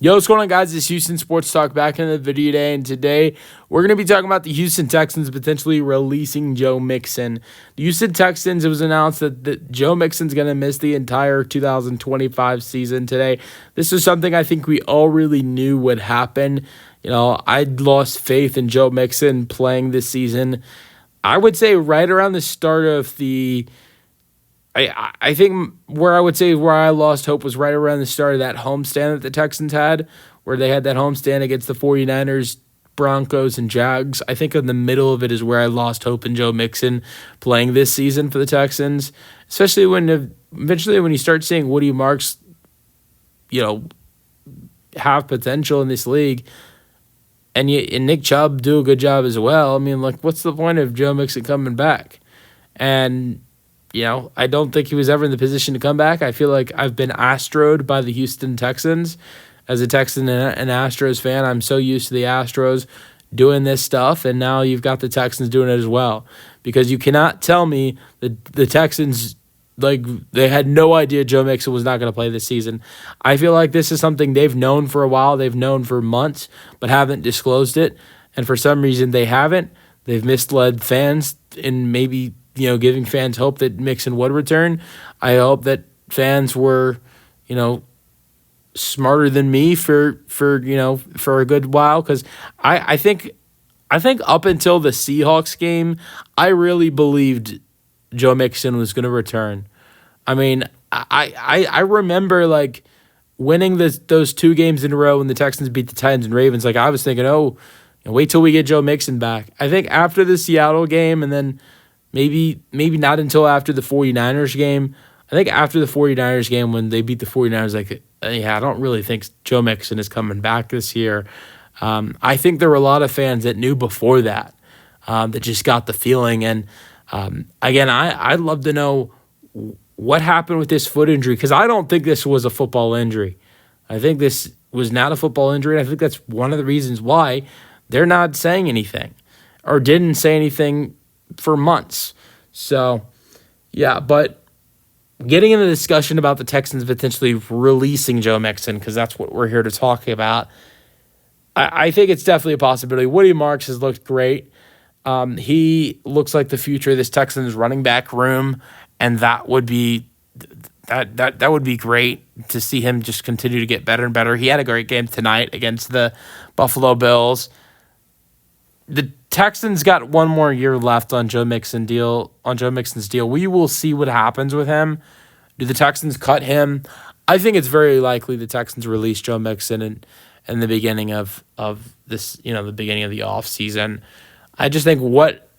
Yo, what's going on, guys? It's Houston Sports Talk back in the video today, and today we're going to be talking about the Houston Texans potentially releasing Joe Mixon. The Houston Texans, it was announced that Joe Mixon's going to miss the entire 2025 season today. This is something I think we all really knew would happen. You know, I lost faith in Joe Mixon playing this season. I would say right around the start of the I think where I lost hope was right around the start of that homestand that the Texans had, where they had that homestand against the 49ers, Broncos, and Jags. I think in the middle of it is where I lost hope in Joe Mixon playing this season for the Texans, especially when eventually when you start seeing Woody Marks, have potential in this league, and Nick Chubb do a good job as well. I mean, what's the point of Joe Mixon coming back? And I don't think he was ever in the position to come back. I feel like I've been Astroed by the Houston Texans. As a Texan and an Astros fan, I'm so used to the Astros doing this stuff, and now you've got the Texans doing it as well. Because you cannot tell me that the Texans, they had no idea Joe Mixon was not going to play this season. I feel like this is something they've known for a while. They've known for months, but haven't disclosed it. And for some reason, they haven't. They've misled fans in maybe giving fans hope that Mixon would return. I hope that fans were, smarter than me for a good while, because I think up until the Seahawks game, I really believed Joe Mixon was going to return. I mean, I remember winning those two games in a row when the Texans beat the Titans and Ravens. I was thinking, wait till we get Joe Mixon back. I think after the Seattle game, and then Maybe not until after the 49ers game. I think after the 49ers game when they beat the 49ers, I don't really think Joe Mixon is coming back this year. I think there were a lot of fans that knew before that just got the feeling. And again, I'd love to know what happened with this foot injury, because I don't think this was a football injury. I think this was not a football injury, and I think that's one of the reasons why they're not saying anything or didn't say anything for months. So, yeah, but getting into the discussion about the Texans potentially releasing Joe Mixon, because that's what we're here to talk about, I think it's definitely a possibility. Woody Marks has looked great. He looks like the future of this Texans running back room, and that would be that would be great to see him just continue to get better and better. He had a great game tonight against the Buffalo Bills. The Texans got one more year left on Joe Mixon's deal. We will see what happens with him. Do the Texans cut him? I think it's very likely the Texans release Joe Mixon in the beginning of this, the beginning of the offseason. I just think what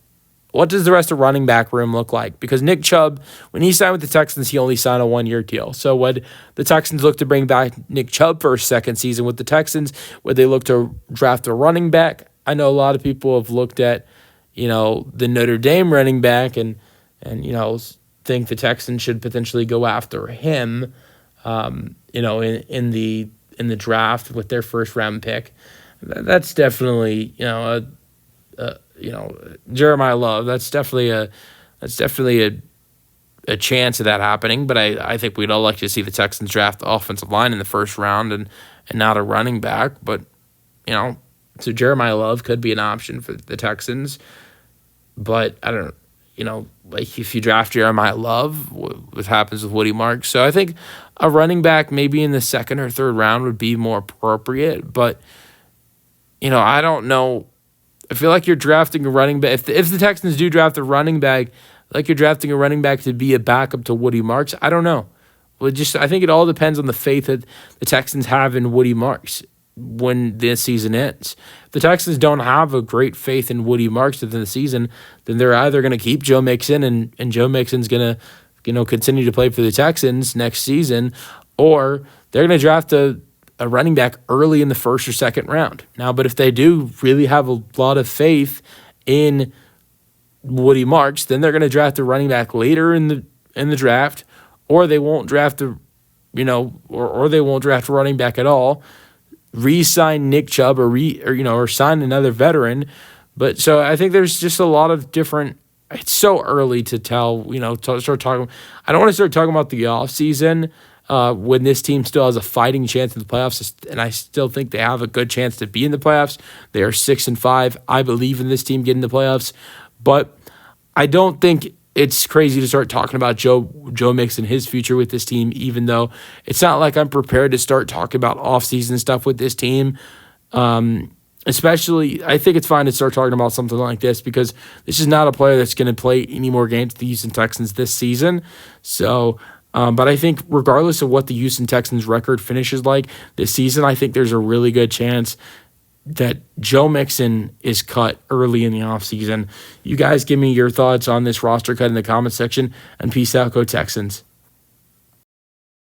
does the rest of running back room look like? Because Nick Chubb, when he signed with the Texans, he only signed a one-year deal. So would the Texans look to bring back Nick Chubb for a second season with the Texans? Would they look to draft a running back? I know a lot of people have looked at, the Notre Dame running back and think the Texans should potentially go after him, in the draft with their first round pick. That's definitely, Jeremiah Love. That's definitely a chance of that happening. But I think we'd all like to see the Texans draft the offensive line in the first round and not a running back. But so Jeremiah Love could be an option for the Texans, but I don't, if you draft Jeremiah Love, what happens with Woody Marks? So I think a running back maybe in the second or third round would be more appropriate, but, I don't know. I feel like you're drafting a running back. If the Texans do draft a running back, like you're drafting a running back to be a backup to Woody Marks, I don't know. I think it all depends on the faith that the Texans have in Woody Marks when this season ends. If the Texans don't have a great faith in Woody Marks within the season, then they're either going to keep Joe Mixon and Joe Mixon's going to continue to play for the Texans next season, or they're going to draft a running back early in the first or second round. Now, but if they do really have a lot of faith in Woody Marks, then they're going to draft a running back later in the draft, or they won't draft or they won't draft a running back at all. Re-sign Nick Chubb or sign another veteran. But so I think there's just a lot of different. It's so early to tell. To start talking. I don't want to start talking about the offseason when this team still has a fighting chance in the playoffs, and I still think they have a good chance to be in the playoffs. They are 6-5. I believe in this team getting the playoffs, but I don't think it's crazy to start talking about Joe Mixon, his future with this team, even though it's not like I'm prepared to start talking about offseason stuff with this team. Especially, I think it's fine to start talking about something like this because this is not a player that's going to play any more games with the Houston Texans this season. So, but I think regardless of what the Houston Texans record finishes like this season, I think there's a really good chance that Joe Mixon is cut early in the offseason. You guys give me your thoughts on this roster cut in the comment section, and peace out, go Texans.